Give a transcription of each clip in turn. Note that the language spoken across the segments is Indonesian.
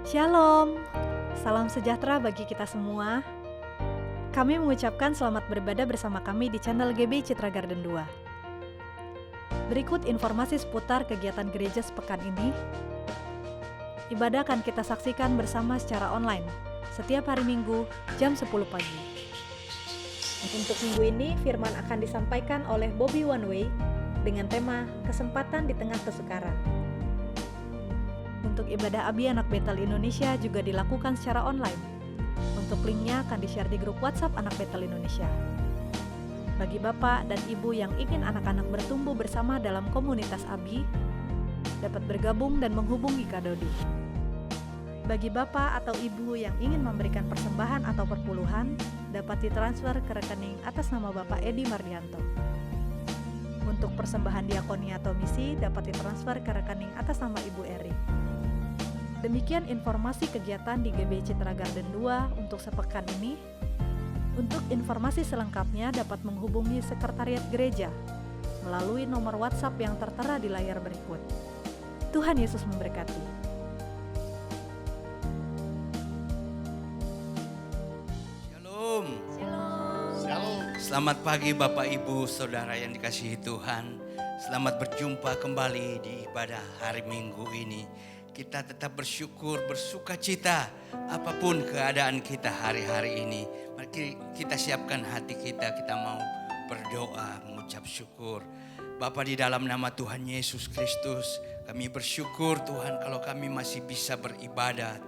Shalom, salam sejahtera bagi kita semua. Kami mengucapkan selamat beribadah bersama kami di channel GB Citra Garden 2. Berikut informasi seputar kegiatan gereja sepekan ini. Ibadah akan kita saksikan bersama secara online setiap hari Minggu jam 10 pagi. Untuk minggu ini, firman akan disampaikan oleh Bobby One Way dengan tema Kesempatan di Tengah Kesukaran. Untuk ibadah Abi Anak Betel Indonesia juga dilakukan secara online. Untuk linknya akan di-share di grup WhatsApp Anak Betel Indonesia. Bagi Bapak dan Ibu yang ingin anak-anak bertumbuh bersama dalam komunitas Abi, dapat bergabung dan menghubungi Kak Dodi. Bagi Bapak atau Ibu yang ingin memberikan persembahan atau perpuluhan, dapat ditransfer ke rekening atas nama Bapak Edi Mardianto. Untuk persembahan diakoni atau misi dapat ditransfer ke rekening atas nama Ibu Eri. Demikian informasi kegiatan di GB Citra Garden 2 untuk sepekan ini. Untuk informasi selengkapnya dapat menghubungi Sekretariat Gereja melalui nomor WhatsApp yang tertera di layar berikut. Tuhan Yesus memberkati. Shalom. Shalom. Selamat pagi Bapak Ibu Saudara yang dikasihi Tuhan. Selamat berjumpa kembali di ibadah hari Minggu ini. Kita tetap bersyukur, bersuka cita apapun keadaan kita hari-hari ini. Mari kita siapkan hati kita mau berdoa, mengucap syukur. Bapa, di dalam nama Tuhan Yesus Kristus, kami bersyukur Tuhan kalau kami masih bisa beribadat.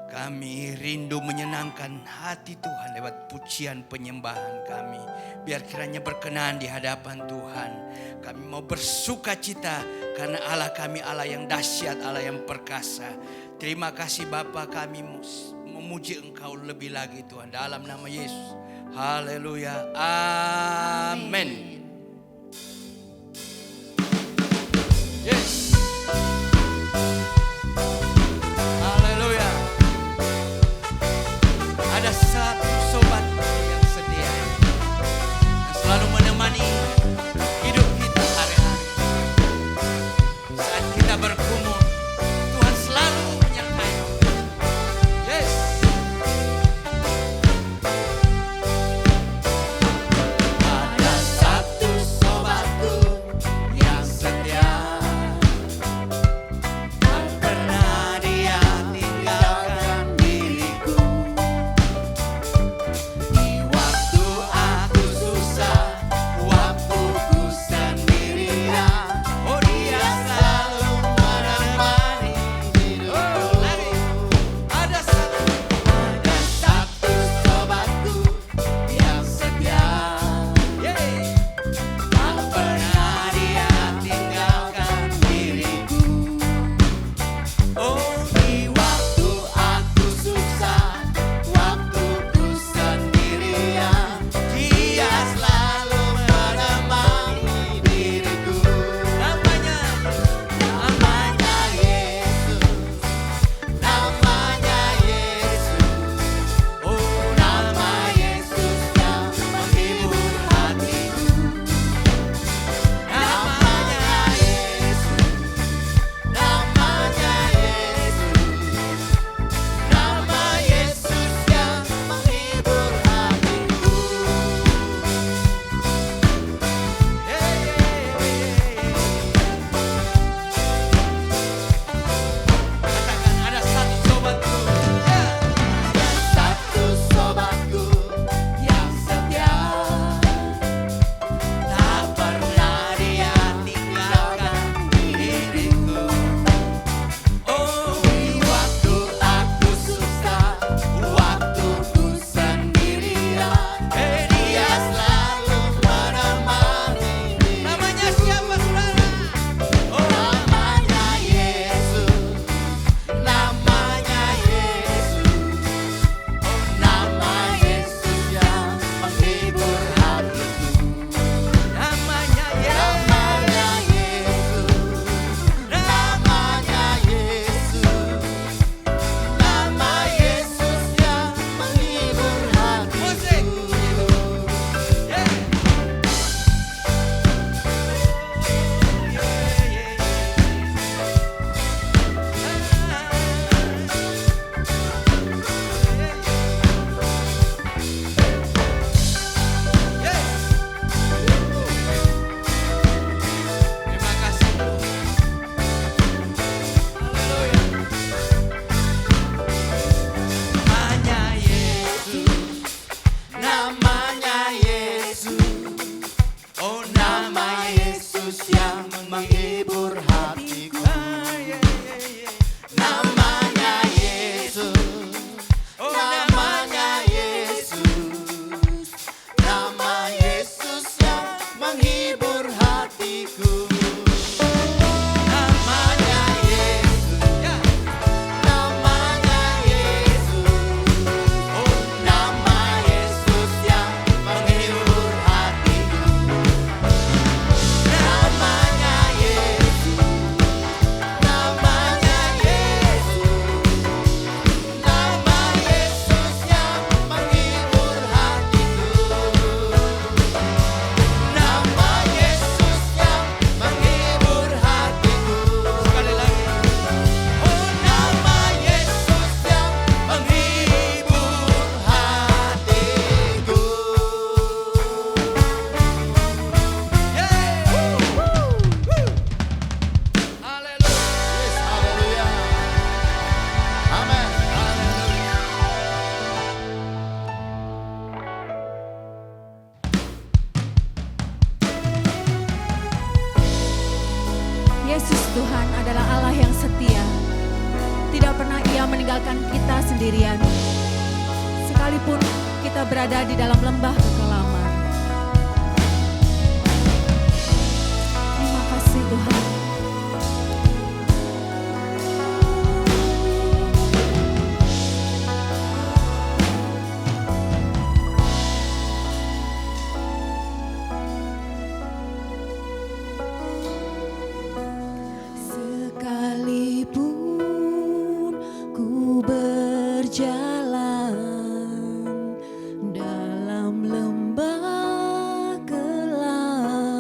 Kami rindu menyenangkan hati Tuhan lewat pujian penyembahan kami. Biar kiranya berkenan di hadapan Tuhan. Kami mau bersuka cita karena Allah kami Allah yang dahsyat, Allah yang perkasa. Terima kasih Bapa, kami memuji Engkau lebih lagi Tuhan dalam nama Yesus. Haleluya. Amin. Yes. Haleluya. Ada satu sobat yang setia, yang selalu menemani hidup kita hari-hari. Saat kita bergumul, Tuhan selalu menyertai. Yes. Ada satu sobatku yang setia, Namanya Yesus, Oh, namanya Yesus, nama Yesus yang menghibur hatiku. Namanya Yesus, ya. namanya Yesus, oh nama Yesus yang menghibur hatiku. Namanya Yesus, namanya Yesus, nama Yesus yang menghibur hatiku. Nama Yesus yang menghibur hatiku. Sekali lagi. Oh nama Yesus yang menghibur hatiku. Yeay. Haleluya. Yes, haleluya. Amin. Yesus Tuhan adalah Allah yang setia. Tidak pernah Ia meninggalkan kita sendirian. Sekalipun kita berada di dalam lembah kekelaman. Terima kasih Tuhan. Sekalipun ku berjalan dalam lembah kelam,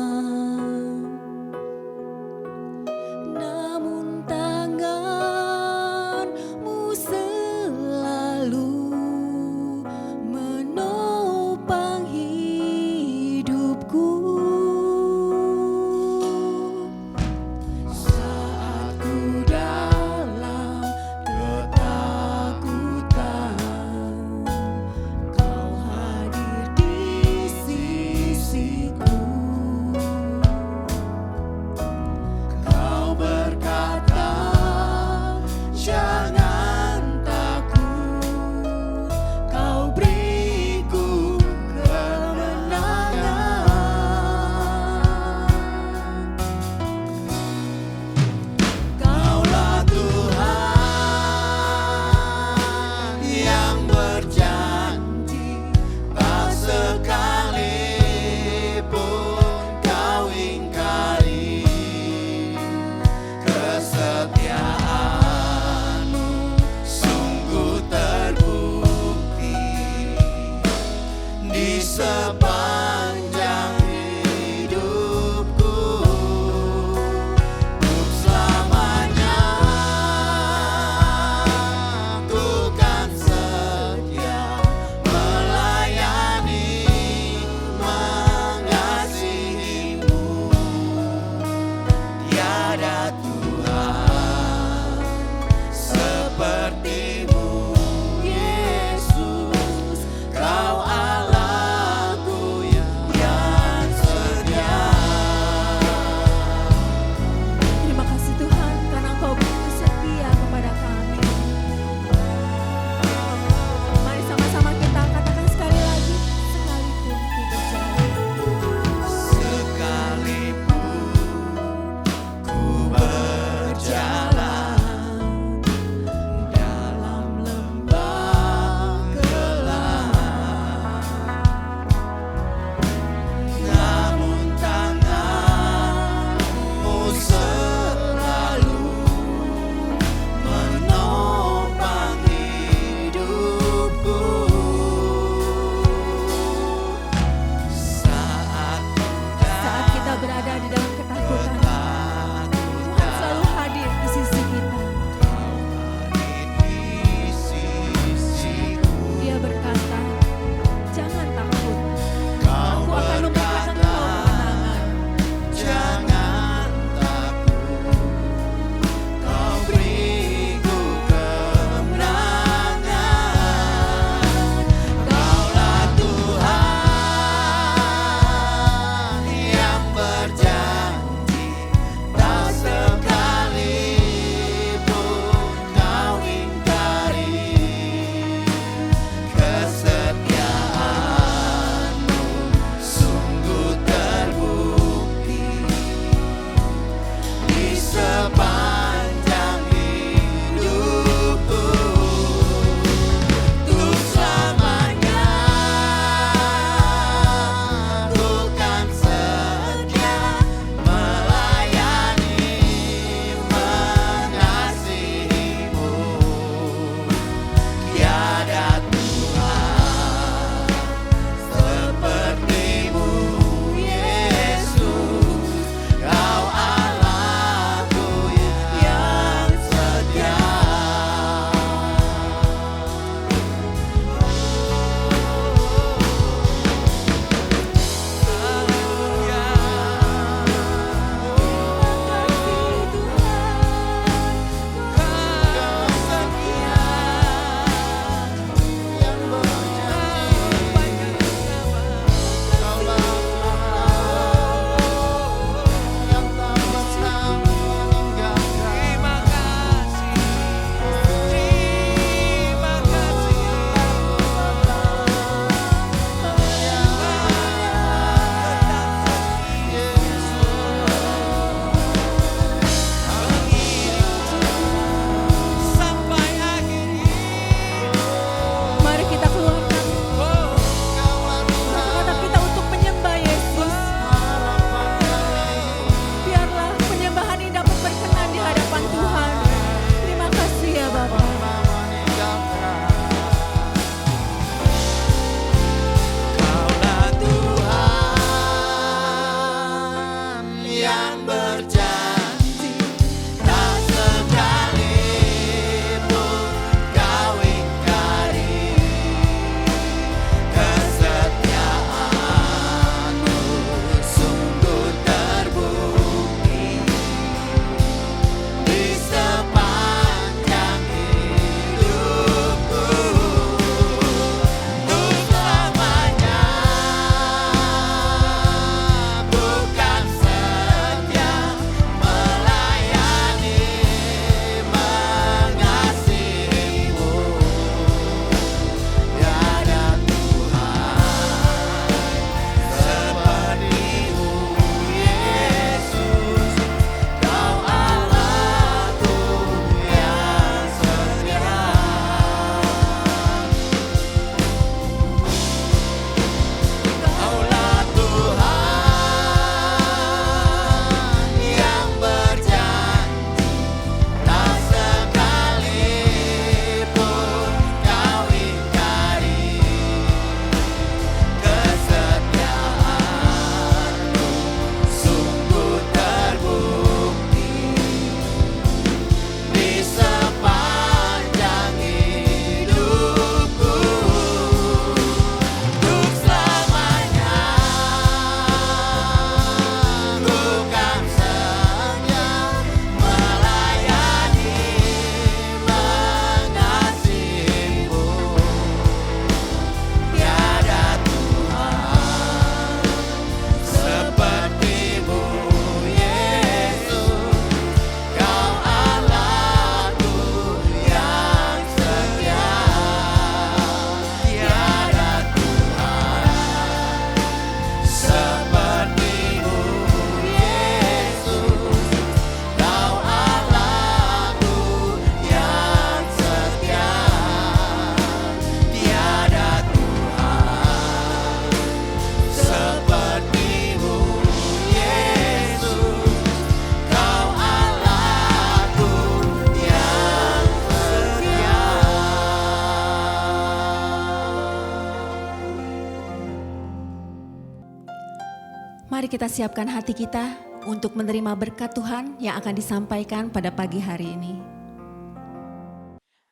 Mari kita siapkan hati kita untuk menerima berkat Tuhan yang akan disampaikan pada pagi hari ini.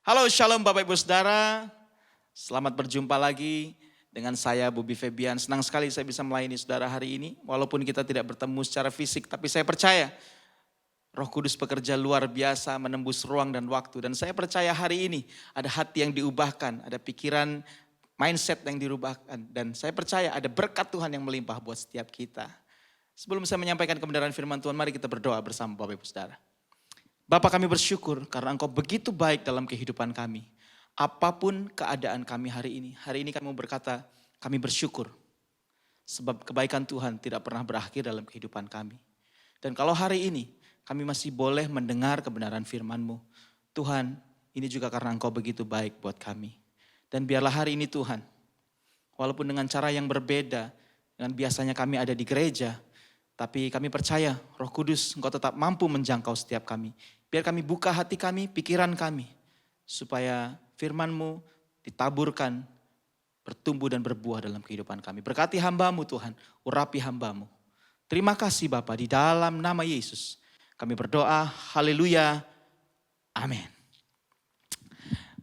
Halo, shalom Bapak Ibu Saudara. Selamat berjumpa lagi dengan saya Bobby Febian. Senang sekali saya bisa melayani saudara hari ini. Walaupun kita tidak bertemu secara fisik, tapi saya percaya Roh Kudus bekerja luar biasa menembus ruang dan waktu. Dan saya percaya hari ini ada hati yang diubahkan, ada pikiran, mindset yang dirubahkan. Dan saya percaya ada berkat Tuhan yang melimpah buat setiap kita. Sebelum saya menyampaikan kebenaran firman Tuhan, mari kita berdoa bersama Bapak Ibu Saudara. Bapa, kami bersyukur karena Engkau begitu baik dalam kehidupan kami. Apapun keadaan kami hari ini kami mau berkata, kami bersyukur. Sebab kebaikan Tuhan tidak pernah berakhir dalam kehidupan kami. Dan kalau hari ini kami masih boleh mendengar kebenaran firman-Mu, Tuhan, ini juga karena Engkau begitu baik buat kami. Dan biarlah hari ini Tuhan, walaupun dengan cara yang berbeda, dengan biasanya kami ada di gereja, tapi kami percaya Roh Kudus Engkau tetap mampu menjangkau setiap kami. Biar kami buka hati kami, pikiran kami, supaya firman-Mu ditaburkan, bertumbuh dan berbuah dalam kehidupan kami. Berkati hamba-Mu Tuhan, urapi hamba-Mu. Terima kasih Bapa, di dalam nama Yesus kami berdoa, haleluya, amin.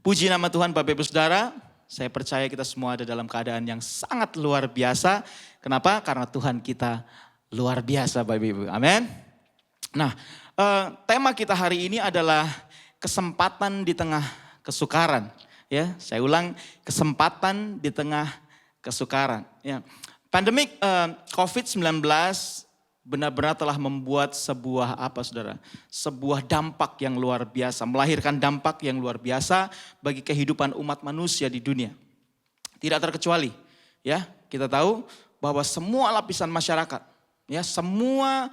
Puji nama Tuhan Bapak Ibu Saudara, saya percaya kita semua ada dalam keadaan yang sangat luar biasa. Kenapa? Karena Tuhan kita luar biasa Bapak Ibu, amin. Nah, tema kita hari ini adalah kesempatan di tengah kesukaran. Ya, saya ulang, kesempatan di tengah kesukaran. Ya. Pandemik COVID-19 benar-benar telah membuat sebuah saudara? Sebuah dampak yang luar biasa, melahirkan dampak yang luar biasa bagi kehidupan umat manusia di dunia. Tidak terkecuali, ya, kita tahu bahwa semua lapisan masyarakat, ya, semua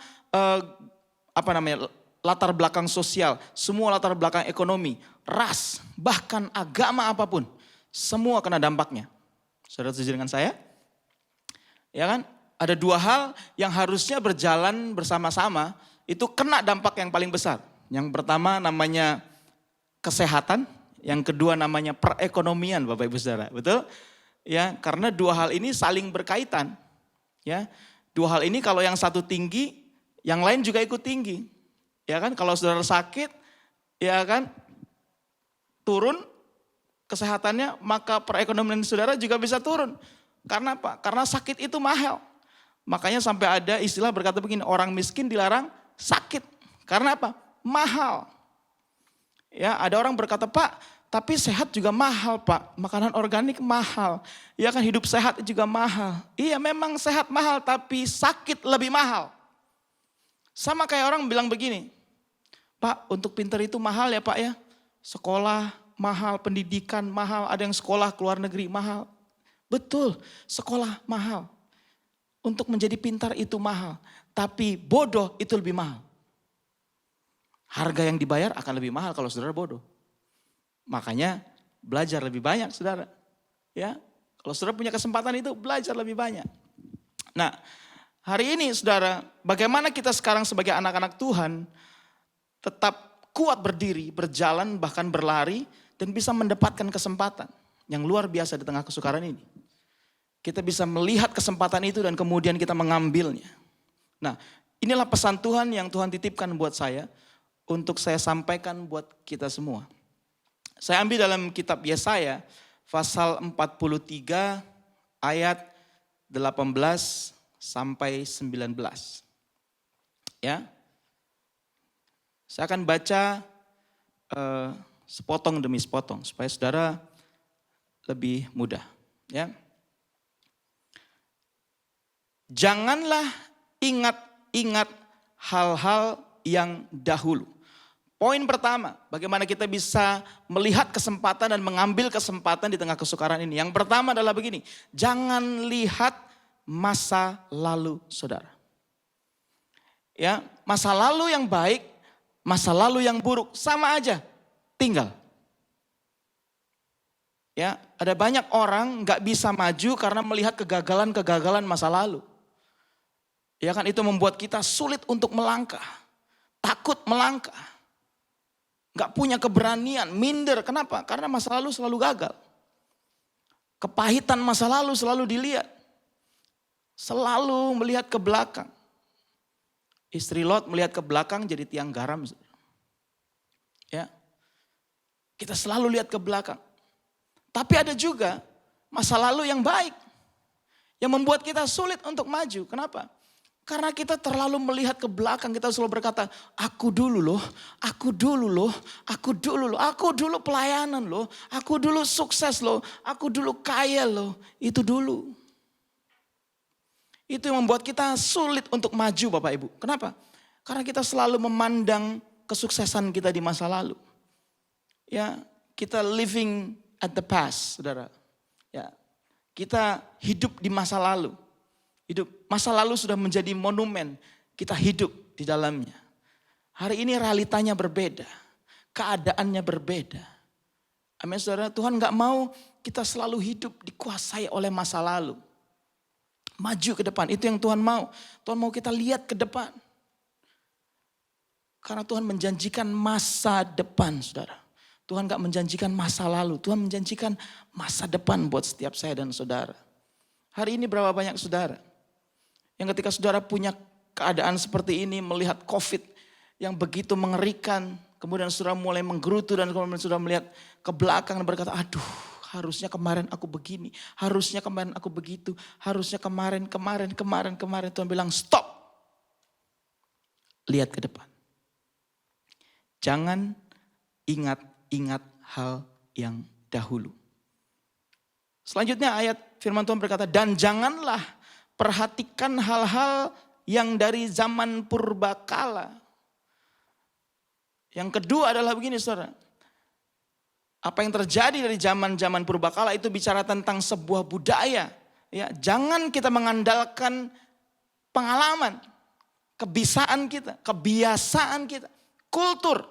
latar belakang sosial, semua latar belakang ekonomi, ras, bahkan agama apapun, semua kena dampaknya. Saudara setuju dengan saya? Ya kan? Ada dua hal yang harusnya berjalan bersama-sama, itu kena dampak yang paling besar. Yang pertama namanya kesehatan, yang kedua namanya perekonomian Bapak Ibu Saudara, betul? Ya, karena dua hal ini saling berkaitan. Ya, dua hal ini kalau yang satu tinggi, yang lain juga ikut tinggi. Ya kan, kalau saudara sakit, ya kan, turun kesehatannya, maka perekonomian saudara juga bisa turun. Karena apa? Karena sakit itu mahal. Makanya sampai ada istilah berkata begini, orang miskin dilarang sakit. Karena apa? Mahal. Ya, ada orang berkata, Pak, tapi sehat juga mahal Pak. Makanan organik mahal. Ya kan, hidup sehat juga mahal. Iya memang sehat mahal, tapi sakit lebih mahal. Sama kayak orang bilang begini, Pak, untuk pinter itu mahal ya Pak ya. Sekolah mahal, pendidikan mahal, ada yang sekolah ke luar negeri mahal. Betul, sekolah mahal. Untuk menjadi pintar itu mahal, tapi bodoh itu lebih mahal. Harga yang dibayar akan lebih mahal kalau saudara bodoh. Makanya belajar lebih banyak saudara. Ya, kalau saudara punya kesempatan itu belajar lebih banyak. Nah, hari ini saudara, bagaimana kita sekarang sebagai anak-anak Tuhan tetap kuat berdiri, berjalan, bahkan berlari, dan bisa mendapatkan kesempatan yang luar biasa di tengah kesukaran ini. Kita bisa melihat kesempatan itu dan kemudian kita mengambilnya. Nah, inilah pesan Tuhan yang Tuhan titipkan buat saya, untuk saya sampaikan buat kita semua. Saya ambil dalam kitab Yesaya, pasal 43 ayat 18 sampai 19. Ya, saya akan baca sepotong demi sepotong supaya saudara lebih mudah. Ya. Janganlah ingat-ingat hal-hal yang dahulu. Poin pertama, bagaimana kita bisa melihat kesempatan dan mengambil kesempatan di tengah kesukaran ini. Yang pertama adalah begini, jangan lihat masa lalu saudara. Ya, masa lalu yang baik, masa lalu yang buruk, sama aja, tinggal. Ya, ada banyak orang gak bisa maju karena melihat kegagalan-kegagalan masa lalu. Ya kan, itu membuat kita sulit untuk melangkah, takut melangkah, gak punya keberanian, minder. Kenapa? Karena masa lalu selalu gagal. Kepahitan masa lalu selalu dilihat. Selalu melihat ke belakang. Istri Lot melihat ke belakang jadi tiang garam. Ya. Kita selalu lihat ke belakang. Tapi ada juga masa lalu yang baik. Yang membuat kita sulit untuk maju. Kenapa? Karena kita terlalu melihat ke belakang. Kita selalu berkata, aku dulu loh, aku dulu loh, aku dulu loh, aku dulu pelayanan loh, aku dulu sukses loh, aku dulu kaya loh. Itu dulu. Itu yang membuat kita sulit untuk maju Bapak Ibu. Kenapa? Karena kita selalu memandang kesuksesan kita di masa lalu. Ya, kita living at the past, saudara. Ya, kita hidup di masa lalu. Masa lalu sudah menjadi monumen. Kita hidup di dalamnya. Hari ini realitanya berbeda. Keadaannya berbeda. Amin saudara. Tuhan gak mau kita selalu hidup dikuasai oleh masa lalu. Maju ke depan. Itu yang Tuhan mau. Tuhan mau kita lihat ke depan. Karena Tuhan menjanjikan masa depan saudara. Tuhan gak menjanjikan masa lalu. Tuhan menjanjikan masa depan buat setiap saya dan saudara. Hari ini berapa banyak saudara yang ketika saudara punya keadaan seperti ini, melihat COVID yang begitu mengerikan, kemudian saudara mulai menggerutu dan kemudian saudara melihat ke belakang dan berkata, aduh harusnya kemarin aku begini, harusnya kemarin aku begitu, harusnya kemarin. Tuhan bilang stop. Lihat ke depan. Jangan ingat hal yang dahulu. Selanjutnya ayat firman Tuhan berkata, dan janganlah perhatikan hal-hal yang dari zaman purbakala. Yang kedua adalah begini saudara. Apa yang terjadi dari zaman-zaman purbakala itu bicara tentang sebuah budaya. Ya, jangan kita mengandalkan pengalaman, kebiasaan kita, kultur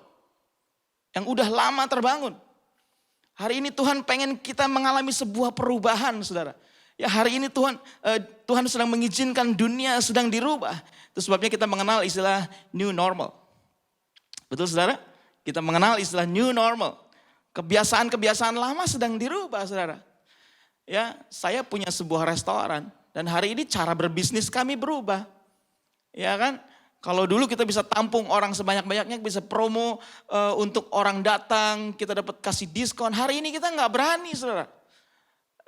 yang udah lama terbangun. Hari ini Tuhan pengen kita mengalami sebuah perubahan saudara. Ya hari ini Tuhan sedang mengizinkan dunia sedang dirubah. Itu sebabnya kita mengenal istilah new normal. Betul saudara? Kita mengenal istilah new normal. Kebiasaan-kebiasaan lama sedang dirubah saudara. Ya saya punya sebuah restoran. Dan hari ini cara berbisnis kami berubah. Ya kan? Kalau dulu kita bisa tampung orang sebanyak-banyaknya, bisa promo untuk orang datang, kita dapat kasih diskon. Hari ini kita nggak berani saudara.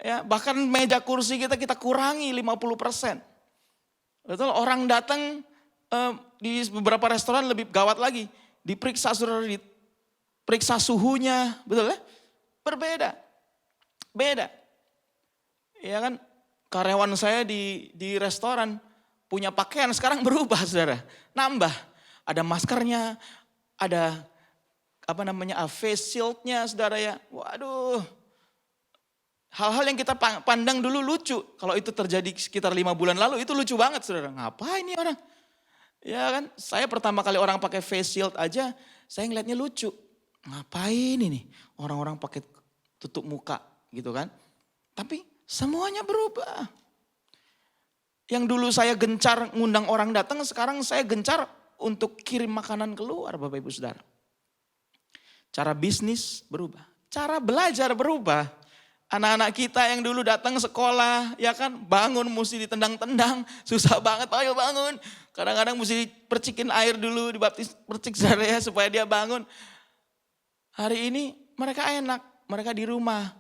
Ya, bahkan meja kursi kita kurangi 50%. Betul, orang datang di beberapa restoran lebih gawat lagi. Diperiksa saudara, diperiksa suhunya, betul ya? Berbeda. Beda. Ya kan, karyawan saya di restoran punya pakaian sekarang berubah saudara. Nambah, ada maskernya, ada face shieldnya saudara ya. Waduh. Hal-hal yang kita pandang dulu lucu. Kalau itu terjadi sekitar 5 bulan lalu itu lucu banget saudara. Ngapain ini orang? Ya kan, saya pertama kali orang pakai face shield aja, saya ngeliatnya lucu. Ngapain ini? Orang-orang pakai tutup muka gitu kan. Tapi semuanya berubah. Yang dulu saya gencar ngundang orang datang, sekarang saya gencar untuk kirim makanan keluar Bapak Ibu Saudara. Cara bisnis berubah. Cara belajar berubah. Anak-anak kita yang dulu datang sekolah, ya kan, bangun mesti ditendang-tendang, susah banget, ayo bangun. Kadang-kadang mesti percikin air dulu, dibaptis percik ya, supaya dia bangun. Hari ini mereka enak, mereka di rumah.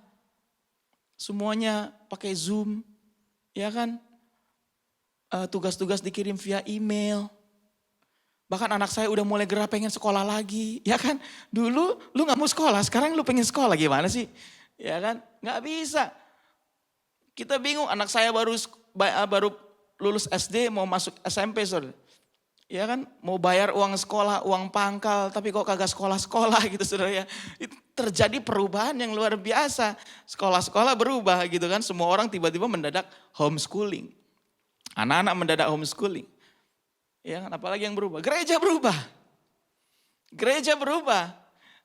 Semuanya pakai Zoom, ya kan. Tugas-tugas dikirim via email. Bahkan anak saya udah mulai gerah pengen sekolah lagi, ya kan. Dulu lu gak mau sekolah, sekarang lu pengen sekolah gimana sih? Ya kan, nggak bisa. Kita bingung, anak saya baru lulus SD mau masuk SMP saudara. Ya kan, mau bayar uang sekolah, uang pangkal, tapi kok kagak sekolah-sekolah gitu saudara ya. Itu terjadi perubahan yang luar biasa. Sekolah-sekolah berubah gitu kan, semua orang tiba-tiba mendadak homeschooling. Anak-anak mendadak homeschooling. Ya kan, apalagi yang berubah? Gereja berubah. Gereja berubah.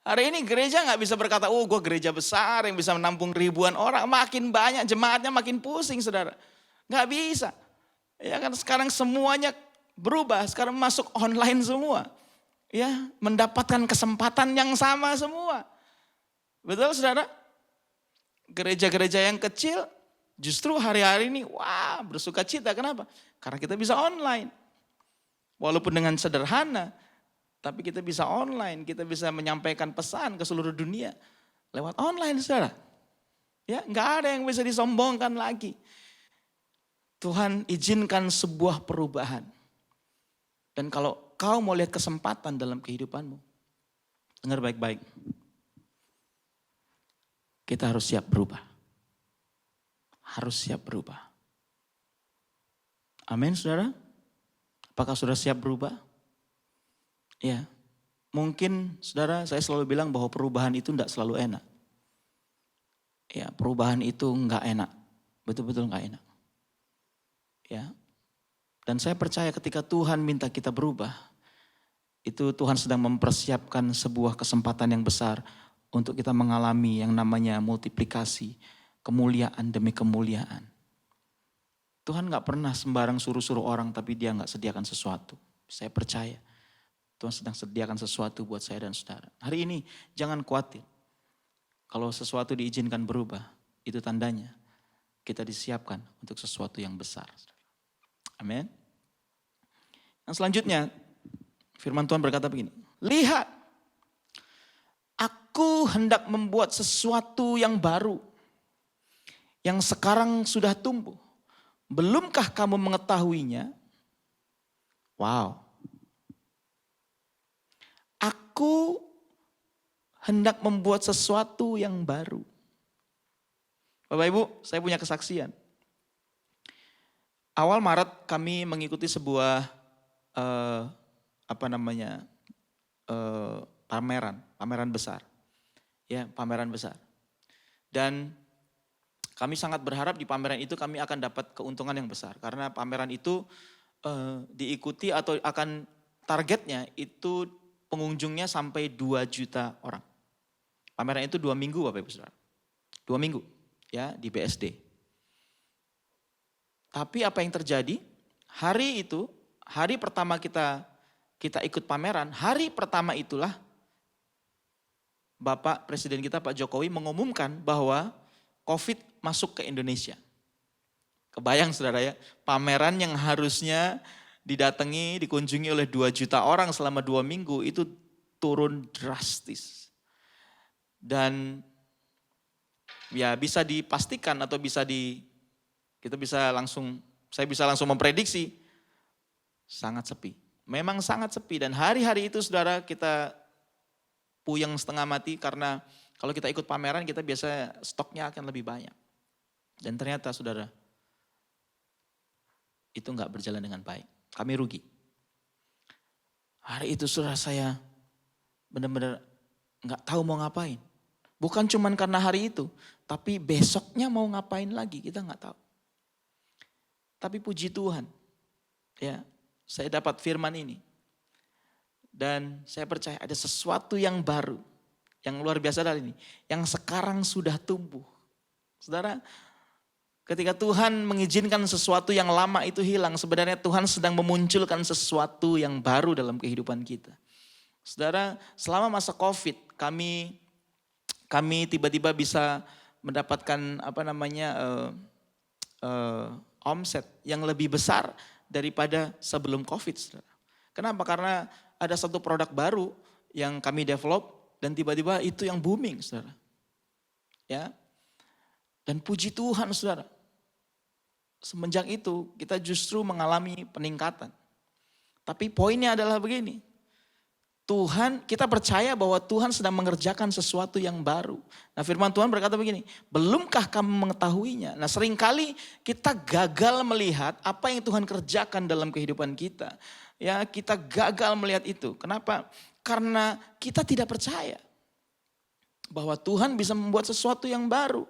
Hari ini gereja gak bisa berkata, oh gue gereja besar yang bisa menampung ribuan orang. Makin banyak, jemaatnya makin pusing saudara. Gak bisa. Ya kan sekarang semuanya berubah, sekarang masuk online semua. Ya, mendapatkan kesempatan yang sama semua. Betul saudara? Gereja-gereja yang kecil Justru hari-hari ini, wah bersuka cita. Kenapa? Karena kita bisa online. Walaupun dengan sederhana, tapi kita bisa online. Kita bisa menyampaikan pesan ke seluruh dunia lewat online, saudara. Ya, nggak ada yang bisa disombongkan lagi. Tuhan izinkan sebuah perubahan. Dan kalau kau mau lihat kesempatan dalam kehidupanmu, dengar baik-baik. Kita harus siap berubah. Harus siap berubah. Amin, saudara. Apakah sudah siap berubah? Ya, mungkin saudara, saya selalu bilang bahwa perubahan itu tidak selalu enak. Ya, perubahan itu enggak enak. Betul-betul enggak enak. Ya. Dan saya percaya ketika Tuhan minta kita berubah, itu Tuhan sedang mempersiapkan sebuah kesempatan yang besar untuk kita mengalami yang namanya multiplikasi, kemuliaan demi kemuliaan. Tuhan gak pernah sembarang suruh-suruh orang tapi dia gak sediakan sesuatu. Saya percaya Tuhan sedang sediakan sesuatu buat saya dan saudara. Hari ini jangan khawatir. Kalau sesuatu diizinkan berubah, itu tandanya kita disiapkan untuk sesuatu yang besar. Amin. Yang selanjutnya, firman Tuhan berkata begini. Lihat, aku hendak membuat sesuatu yang baru. Yang sekarang sudah tumbuh. Belumkah kamu mengetahuinya? Wow. Aku hendak membuat sesuatu yang baru. Bapak Ibu, saya punya kesaksian. Awal Maret kami mengikuti sebuah pameran besar. Ya, pameran besar. Dan kami sangat berharap di pameran itu kami akan dapat keuntungan yang besar. Karena pameran itu diikuti atau akan targetnya itu pengunjungnya sampai 2 juta orang. Pameran itu 2 minggu Bapak Ibu Saudara. 2 minggu ya di BSD. Tapi apa yang terjadi? Hari pertama kita ikut pameran, hari pertama itulah Bapak Presiden kita Pak Jokowi mengumumkan bahwa COVID masuk ke Indonesia. Kebayang saudara ya, pameran yang harusnya didatangi, dikunjungi oleh 2 juta orang selama 2 minggu itu turun drastis. Dan ya bisa dipastikan atau saya bisa langsung memprediksi sangat sepi. Memang sangat sepi dan hari-hari itu saudara kita puyeng setengah mati karena kalau kita ikut pameran kita biasa stoknya akan lebih banyak. Dan ternyata saudara itu enggak berjalan dengan baik. Kami rugi. Hari itu saudara saya benar-benar enggak tahu mau ngapain. Bukan cuman karena hari itu, tapi besoknya mau ngapain lagi kita enggak tahu. Tapi puji Tuhan, ya saya dapat firman ini. Dan saya percaya ada sesuatu yang baru, yang luar biasa dari ini. Yang sekarang sudah tumbuh. Saudara, ketika Tuhan mengizinkan sesuatu yang lama itu hilang, sebenarnya Tuhan sedang memunculkan sesuatu yang baru dalam kehidupan kita. Saudara, selama masa COVID kami tiba-tiba bisa mendapatkan omset yang lebih besar daripada sebelum COVID. Saudara. Kenapa? Karena ada satu produk baru yang kami develop dan tiba-tiba itu yang booming, saudara. Ya. Dan puji Tuhan, saudara. Semenjak itu kita justru mengalami peningkatan. Tapi poinnya adalah begini. Kita percaya bahwa Tuhan sedang mengerjakan sesuatu yang baru. Nah firman Tuhan berkata begini, belumkah kamu mengetahuinya? Nah seringkali kita gagal melihat apa yang Tuhan kerjakan dalam kehidupan kita. Ya kita gagal melihat itu. Kenapa? Karena kita tidak percaya bahwa Tuhan bisa membuat sesuatu yang baru.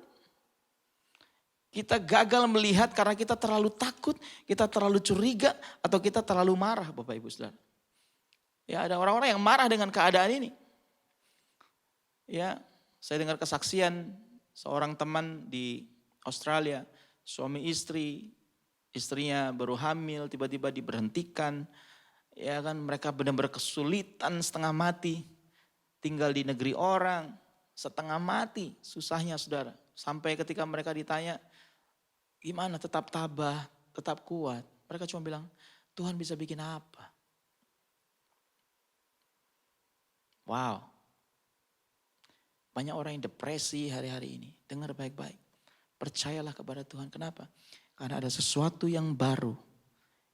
Kita gagal melihat karena kita terlalu takut, kita terlalu curiga, atau kita terlalu marah Bapak Ibu Saudara. Ya ada orang-orang yang marah dengan keadaan ini. Ya, saya dengar kesaksian seorang teman di Australia, suami istri, istrinya baru hamil, tiba-tiba diberhentikan. Ya kan, mereka benar-benar kesulitan setengah mati, tinggal di negeri orang, setengah mati, susahnya saudara. Sampai ketika mereka ditanya, Gimana tetap tabah, tetap kuat. Mereka cuma bilang, Tuhan bisa bikin apa? Wow. Banyak orang yang depresi hari-hari ini. Dengar baik-baik. Percayalah kepada Tuhan. Kenapa? Karena ada sesuatu yang baru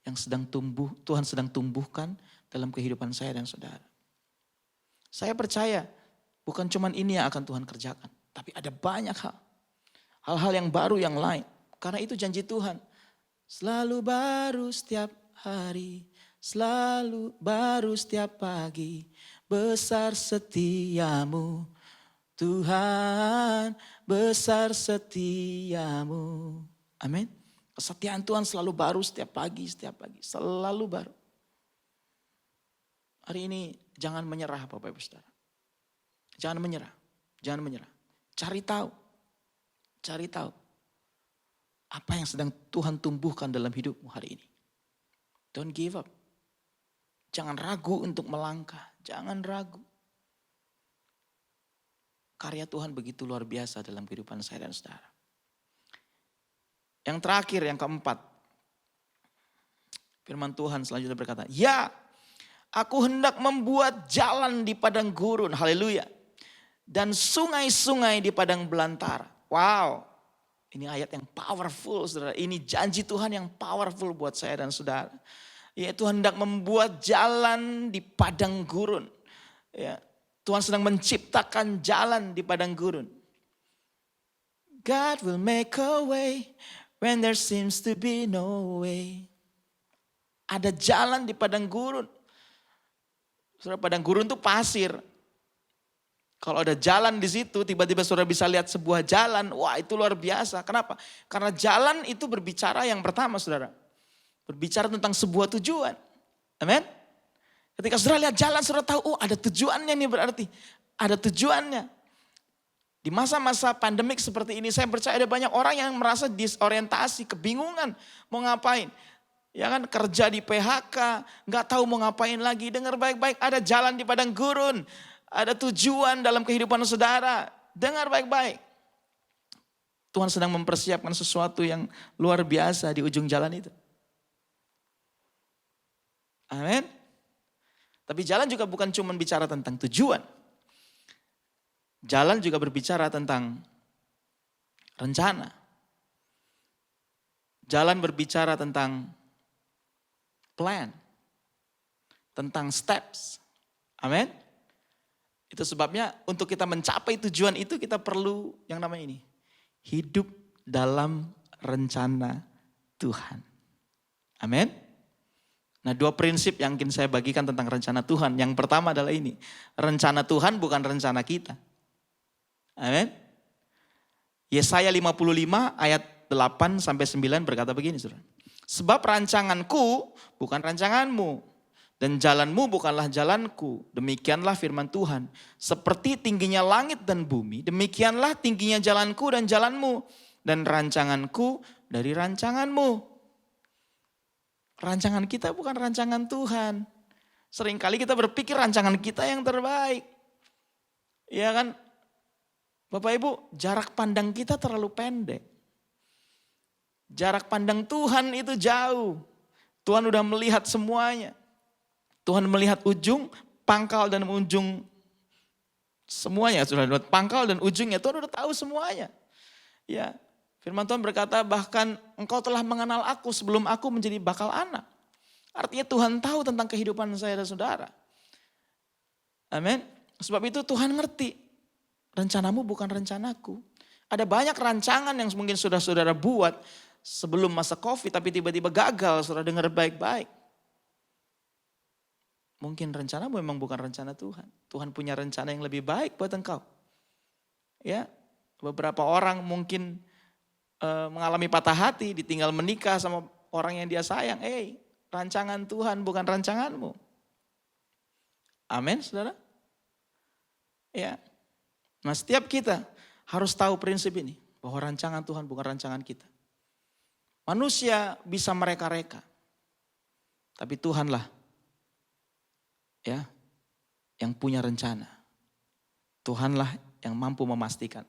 yang sedang tumbuh, Tuhan sedang tumbuhkan dalam kehidupan saya dan saudara. Saya percaya bukan cuma ini yang akan Tuhan kerjakan, tapi ada banyak hal. Hal-hal yang baru yang lain. Karena itu janji Tuhan. Selalu baru setiap hari, selalu baru setiap pagi. Besar setiamu, Tuhan, besar setiamu. Amin. Kesetiaan Tuhan selalu baru setiap pagi, selalu baru. Hari ini jangan menyerah Bapak Ibu Saudara. Jangan menyerah, jangan menyerah. Cari tahu apa yang sedang Tuhan tumbuhkan dalam hidupmu hari ini. Don't give up. Jangan ragu untuk melangkah, jangan ragu. Karya Tuhan begitu luar biasa dalam kehidupan saya dan saudara. Yang terakhir, yang keempat. Firman Tuhan selanjutnya berkata, ya, aku hendak membuat jalan di padang gurun, haleluya. Dan sungai-sungai di padang belantara. Wow, ini ayat yang powerful saudara. Ini janji Tuhan yang powerful buat saya dan saudara. Yaitu hendak membuat jalan di padang gurun. Ya, Tuhan sedang menciptakan jalan di padang gurun. God will make a way when there seems to be no way. Ada jalan di padang gurun. Saudara, padang gurun itu pasir. Kalau ada jalan di situ, tiba-tiba saudara bisa lihat sebuah jalan. Wah, itu luar biasa. Kenapa? Karena jalan itu berbicara yang pertama, saudara. Berbicara tentang sebuah tujuan. Amin. Ketika saudara lihat jalan, saudara tahu, oh ada tujuannya nih berarti. Ada tujuannya. Di masa-masa pandemik seperti ini, saya percaya ada banyak orang yang merasa disorientasi, kebingungan mau ngapain. Ya kan, kerja di PHK, nggak tahu mau ngapain lagi. Dengar baik-baik, ada jalan di padang gurun. Ada tujuan dalam kehidupan saudara. Dengar baik-baik. Tuhan sedang mempersiapkan sesuatu yang luar biasa di ujung jalan itu. Amin. Tapi jalan juga bukan cuma bicara tentang tujuan. Jalan juga berbicara tentang rencana. Jalan berbicara tentang plan. Tentang steps. Amin. Itu sebabnya untuk kita mencapai tujuan itu kita perlu yang namanya ini. Hidup dalam rencana Tuhan. Amin. Nah, dua prinsip yang ingin saya bagikan tentang rencana Tuhan. Yang pertama adalah ini. Rencana Tuhan bukan rencana kita. Amin. Yesaya 55 ayat 8 sampai 9 berkata begini, saudara. Sebab rancanganku bukan rancanganmu dan jalanmu bukanlah jalanku. Demikianlah firman Tuhan. Seperti tingginya langit dan bumi, demikianlah tingginya jalanku dan jalanmu dan rancanganku dari rancanganmu. Rancangan kita bukan rancangan Tuhan. Seringkali kita berpikir rancangan kita yang terbaik. Ya kan? Bapak Ibu, jarak pandang kita terlalu pendek. Jarak pandang Tuhan itu jauh. Tuhan udah melihat semuanya. Tuhan melihat ujung, pangkal dan ujung semuanya. Sudah lihat pangkal dan ujungnya, Tuhan udah tahu semuanya. Ya, firman Tuhan berkata bahkan engkau telah mengenal aku sebelum aku menjadi bakal anak. Artinya Tuhan tahu tentang kehidupan saya dan saudara. Amin. Sebab itu Tuhan ngerti. Rencanamu bukan rencanaku. Ada banyak rancangan yang mungkin sudah saudara buat sebelum masa COVID tapi tiba-tiba gagal, saudara dengar baik-baik. Mungkin rencanamu memang bukan rencana Tuhan. Tuhan punya rencana yang lebih baik buat engkau. Ya, beberapa orang mungkin mengalami patah hati, ditinggal menikah sama orang yang dia sayang. Rancangan Tuhan bukan rancanganmu. Amin, saudara. Ya. Nah, setiap kita harus tahu prinsip ini. Bahwa rancangan Tuhan bukan rancangan kita. Manusia bisa mereka-reka. Tapi Tuhanlah ya, yang punya rencana. Tuhanlah yang mampu memastikan.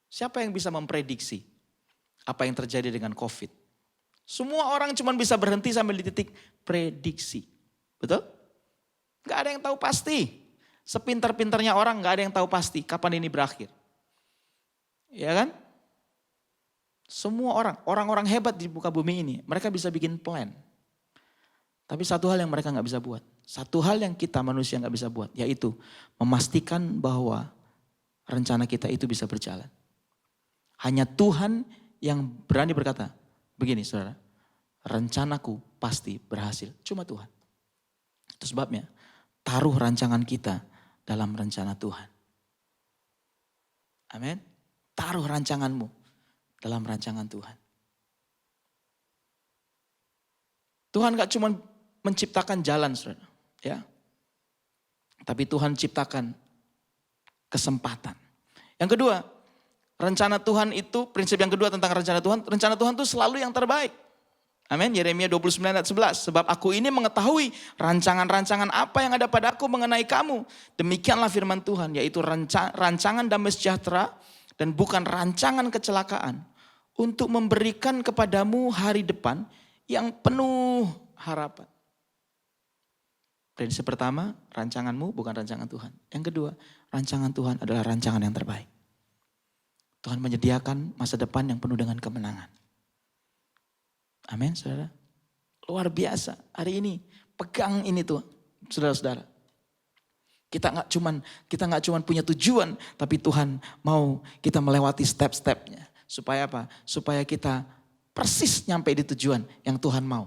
Siapa yang bisa memprediksi apa yang terjadi dengan COVID. Semua orang cuma bisa berhenti sampai di titik prediksi. Betul? Gak ada yang tahu pasti. Sepintar-pintarnya orang gak ada yang tahu pasti kapan ini berakhir. Ya kan? Semua orang-orang hebat di muka bumi ini, mereka bisa bikin plan. Tapi satu hal yang mereka gak bisa buat. Satu hal yang kita manusia gak bisa buat, yaitu memastikan bahwa rencana kita itu bisa berjalan. Hanya Tuhan yang berani berkata, begini saudara, rencanaku pasti berhasil. Cuma Tuhan. Itu sebabnya, taruh rancangan kita dalam rencana Tuhan. Amin. Taruh rancanganmu dalam rancangan Tuhan. Tuhan gak cuma menciptakan jalan, saudara, ya. Tapi Tuhan ciptakan kesempatan. Yang kedua, rencana Tuhan itu, prinsip yang kedua tentang rencana Tuhan itu selalu yang terbaik. Amin. Yeremia 29 ayat 11. Sebab aku ini mengetahui rancangan-rancangan apa yang ada padaku mengenai kamu. Demikianlah firman Tuhan, yaitu rancangan damai sejahtera dan bukan rancangan kecelakaan. Untuk memberikan kepadamu hari depan yang penuh harapan. Prinsip pertama, rancanganmu bukan rancangan Tuhan. Yang kedua, rancangan Tuhan adalah rancangan yang terbaik. Tuhan menyediakan masa depan yang penuh dengan kemenangan. Amin, saudara. Luar biasa. Hari ini pegang ini tuh, saudara-saudara. Kita nggak cuman punya tujuan, tapi Tuhan mau kita melewati step-stepnya. Supaya apa? Supaya kita persis nyampe di tujuan yang Tuhan mau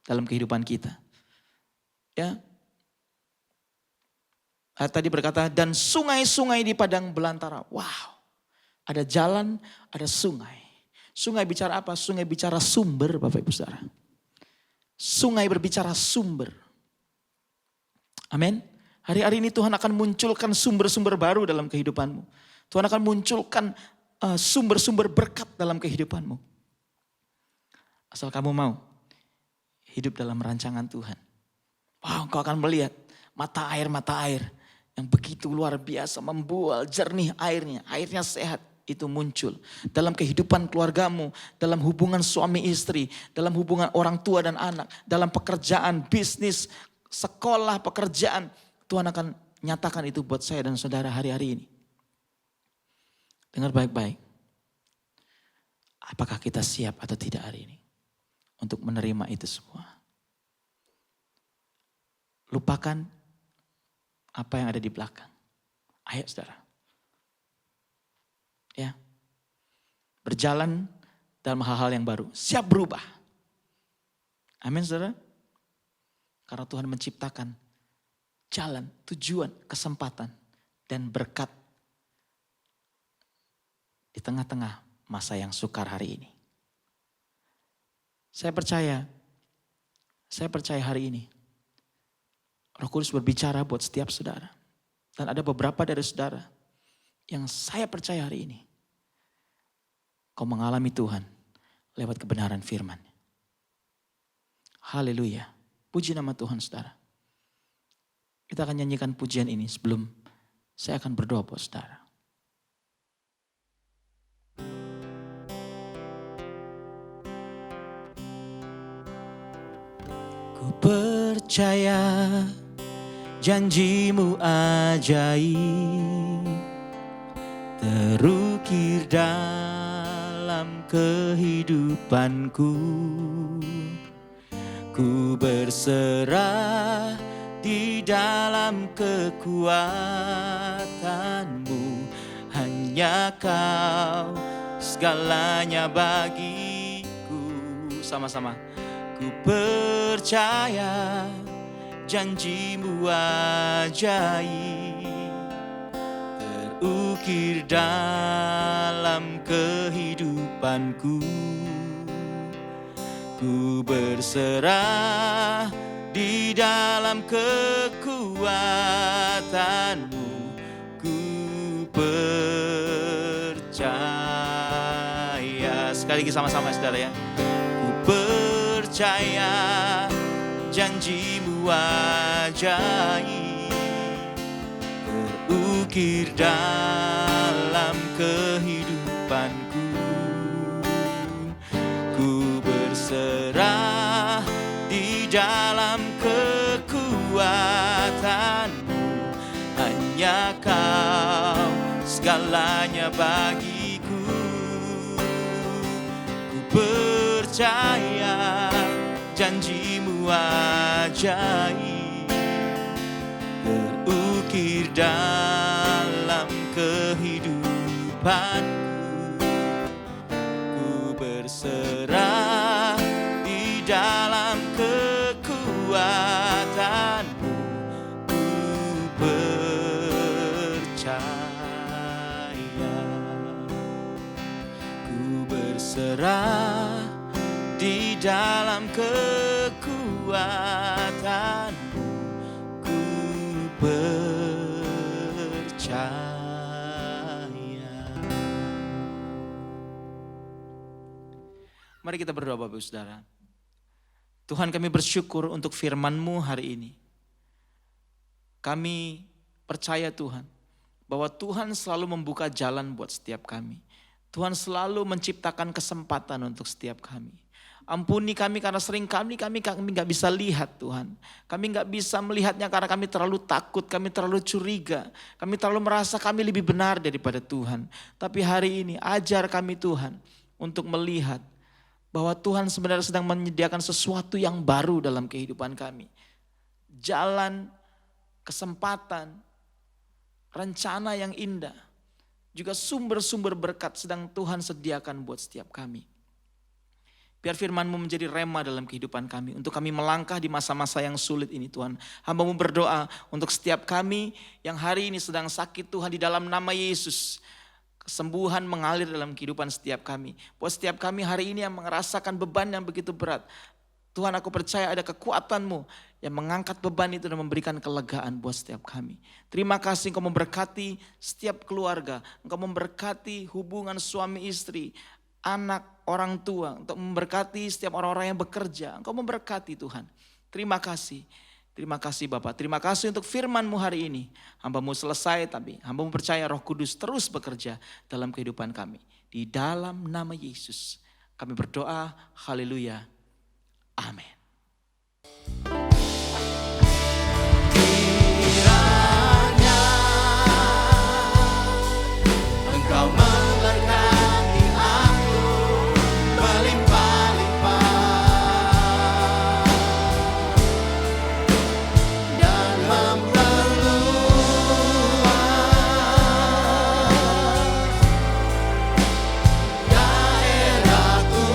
dalam kehidupan kita. Ya. Ayat tadi berkata, dan sungai-sungai di padang belantara. Wow. Ada jalan, ada sungai. Sungai bicara apa? Sungai bicara sumber, Bapak Ibu Saudara. Sungai berbicara sumber. Amin. Hari-hari ini Tuhan akan munculkan sumber-sumber baru dalam kehidupanmu. Tuhan akan munculkan sumber-sumber berkat dalam kehidupanmu. Asal kamu mau hidup dalam rancangan Tuhan. Wow, engkau akan melihat mata air yang begitu luar biasa, membual jernih airnya sehat. Itu muncul dalam kehidupan keluargamu, dalam hubungan suami istri, dalam hubungan orang tua dan anak, dalam pekerjaan, bisnis, sekolah, pekerjaan. Tuhan akan nyatakan itu buat saya dan saudara hari-hari ini. Dengar baik-baik. Apakah kita siap atau tidak hari ini untuk menerima itu semua? Lupakan apa yang ada di belakang. Ayo saudara. Ya, berjalan dalam hal-hal yang baru, siap berubah. Amin saudara. Karena Tuhan menciptakan jalan, tujuan, kesempatan, dan berkat di tengah-tengah masa yang sukar hari ini. Saya percaya hari ini Roh Kudus berbicara buat setiap saudara. Dan ada beberapa dari saudara yang saya percaya hari ini kau mengalami Tuhan lewat kebenaran firman. Haleluya. Puji nama Tuhan saudara. Kita akan nyanyikan pujian ini sebelum saya akan berdoa buat saudara. Ku percaya janjimu ajaib, terukir dalam kehidupanku. Ku berserah di dalam kekuatanmu. Hanya Kau segalanya bagiku. Sama-sama. Ku percaya janjimu ajaib, terukir dalam kehidupanku. Ku berserah di dalam kekuatanmu. Ku percaya. Sekali lagi sama-sama saudara ya. Ku percaya janjimu ajaib, terukir dalam kehidupanku. ajaib terukir dalam kehidupanku. Ku berserah di dalam kekuatanmu. Ku percaya. Ku berserah di dalam kekuatanmu. Ku percaya. Mari kita berdoa Bapak Ibu Saudara. Tuhan, kami bersyukur untuk firman-Mu hari ini. Kami percaya Tuhan, bahwa Tuhan selalu membuka jalan buat setiap kami. Tuhan selalu menciptakan kesempatan untuk setiap kami. Ampuni kami karena sering kami gak bisa lihat Tuhan. Kami gak bisa melihatnya karena kami terlalu takut, kami terlalu curiga. Kami terlalu merasa kami lebih benar daripada Tuhan. Tapi hari ini ajar kami Tuhan untuk melihat bahwa Tuhan sebenarnya sedang menyediakan sesuatu yang baru dalam kehidupan kami. Jalan, kesempatan, rencana yang indah, juga sumber-sumber berkat sedang Tuhan sediakan buat setiap kami. Biar firman-Mu menjadi rema dalam kehidupan kami, untuk kami melangkah di masa-masa yang sulit ini Tuhan. Hamba-Mu berdoa untuk setiap kami yang hari ini sedang sakit Tuhan, di dalam nama Yesus. Kesembuhan mengalir dalam kehidupan setiap kami. Buat setiap kami hari ini yang merasakan beban yang begitu berat, Tuhan, aku percaya ada kekuatan-Mu yang mengangkat beban itu dan memberikan kelegaan buat setiap kami. Terima kasih Engkau memberkati setiap keluarga. Engkau memberkati hubungan suami istri, anak, orang tua. Untuk memberkati setiap orang-orang yang bekerja. Engkau memberkati Tuhan. Terima kasih. Terima kasih Bapak. Terima kasih untuk firman-Mu hari ini. Hamba-Mu selesai, tapi hamba-Mu percaya Roh Kudus terus bekerja dalam kehidupan kami. Di dalam nama Yesus kami berdoa. Haleluya. Amin. Kiranya Engkau memberkati aku melimpah-limpah dan memperluas daerahku.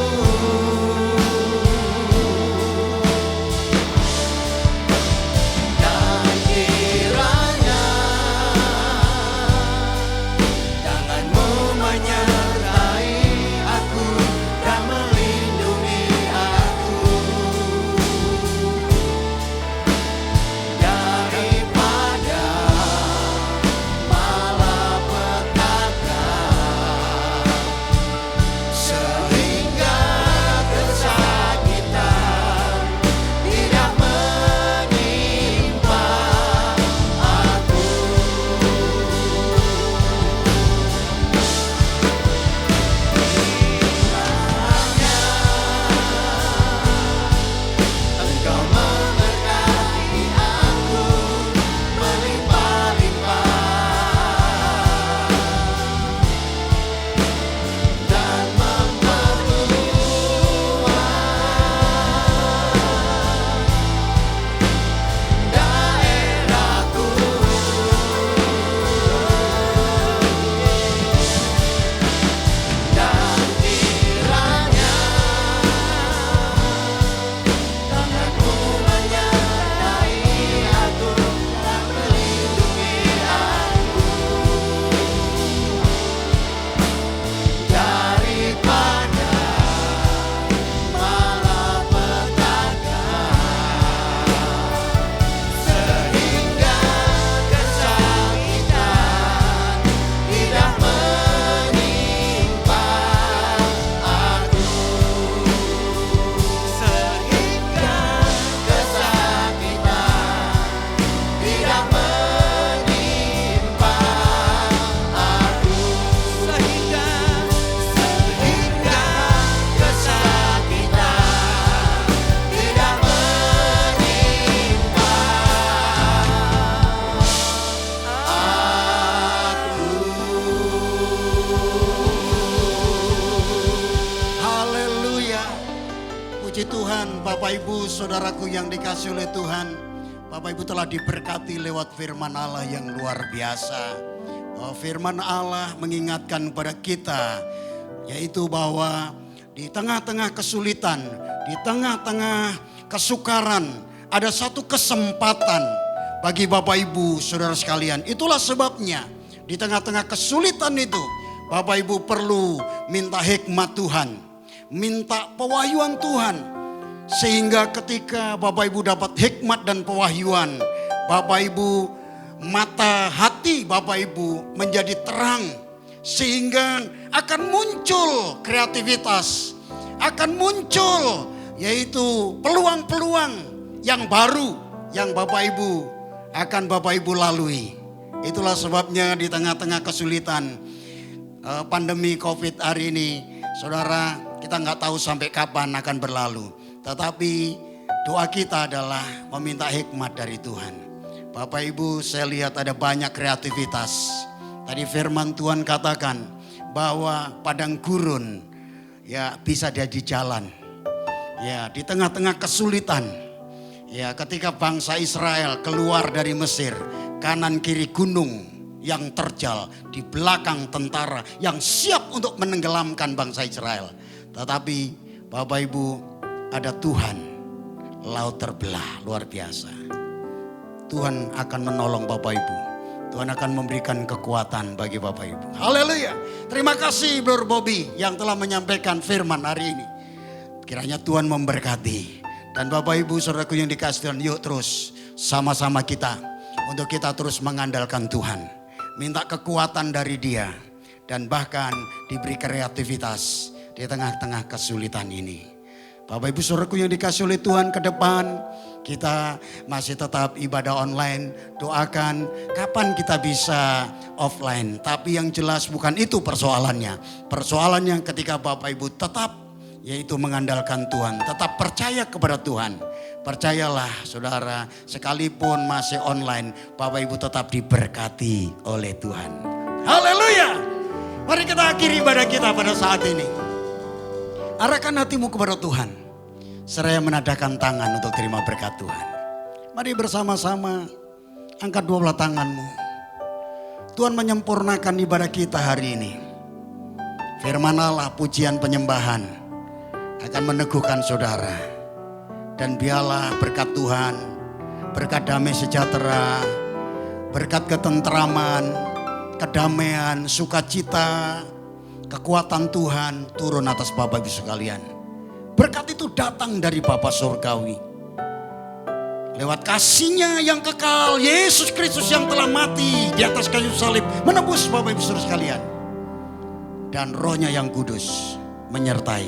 Bapak Ibu, saudaraku yang dikasihi oleh Tuhan, Bapak Ibu telah diberkati lewat firman Allah yang luar biasa. Firman Allah mengingatkan kepada kita, yaitu bahwa di tengah-tengah kesulitan, di tengah-tengah kesukaran, ada satu kesempatan bagi Bapak Ibu, saudara sekalian. Itulah sebabnya di tengah-tengah kesulitan itu, Bapak Ibu perlu minta hikmat Tuhan, minta pewahyuan Tuhan. Sehingga ketika Bapak Ibu dapat hikmat dan pewahyuan, Bapak Ibu, mata hati Bapak Ibu menjadi terang. Sehingga akan muncul kreativitas, akan muncul yaitu peluang-peluang yang baru yang Bapak Ibu akan Bapak Ibu lalui. Itulah sebabnya di tengah-tengah kesulitan pandemi COVID hari ini, saudara, kita nggak tahu sampai kapan akan berlalu. Tetapi doa kita adalah meminta hikmat dari Tuhan. Bapak Ibu, saya lihat ada banyak kreativitas. Tadi firman Tuhan katakan bahwa padang gurun ya bisa jadi jalan. Ya, di tengah-tengah kesulitan. Ya, ketika bangsa Israel keluar dari Mesir, kanan kiri gunung yang terjal, di belakang tentara yang siap untuk menenggelamkan bangsa Israel. Tetapi Bapak Ibu, ada Tuhan, laut terbelah, luar biasa. Tuhan akan menolong Bapak Ibu. Tuhan akan memberikan kekuatan bagi Bapak Ibu. Haleluya. Terima kasih Brother Bobby yang telah menyampaikan firman hari ini. Kiranya Tuhan memberkati. Dan Bapak Ibu, saudaraku yang dikasihi Tuhan, yuk terus sama-sama kita untuk kita terus mengandalkan Tuhan. Minta kekuatan dari Dia dan bahkan diberi kreativitas di tengah-tengah kesulitan ini. Bapak Ibu saudaraku yang dikasihi oleh Tuhan, ke depan kita masih tetap ibadah online. Doakan kapan kita bisa offline. Tapi yang jelas bukan itu persoalannya. Persoalannya ketika Bapak Ibu tetap yaitu mengandalkan Tuhan. Tetap percaya kepada Tuhan. Percayalah saudara, sekalipun masih online, Bapak Ibu tetap diberkati oleh Tuhan. Haleluya. Mari kita akhiri ibadah kita pada saat ini. Arahkan hatimu kepada Tuhan. Seraya menadahkan tangan untuk terima berkat Tuhan. Mari bersama-sama angkat dua belah tanganmu. Tuhan menyempurnakan ibadah kita hari ini. Firman Allah, pujian penyembahan akan meneguhkan saudara. Dan biarlah berkat Tuhan, berkat damai sejahtera, berkat ketentraman, kedamaian, sukacita, kekuatan Tuhan turun atas Bapak Ibu sekalian. Berkat itu datang dari Bapa Surgawi. Lewat kasih-Nya yang kekal, Yesus Kristus yang telah mati di atas kayu salib menebus Bapak Ibu saudara sekalian. Dan Roh-Nya yang kudus menyertai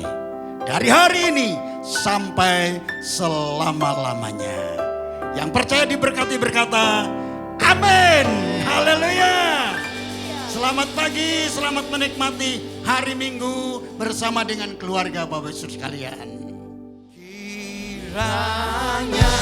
dari hari ini sampai selama-lamanya. Yang percaya diberkati berkata, amin. Haleluya. Selamat pagi, selamat menikmati hari Minggu bersama dengan keluarga Bapak Ibu sekalian. Kiranya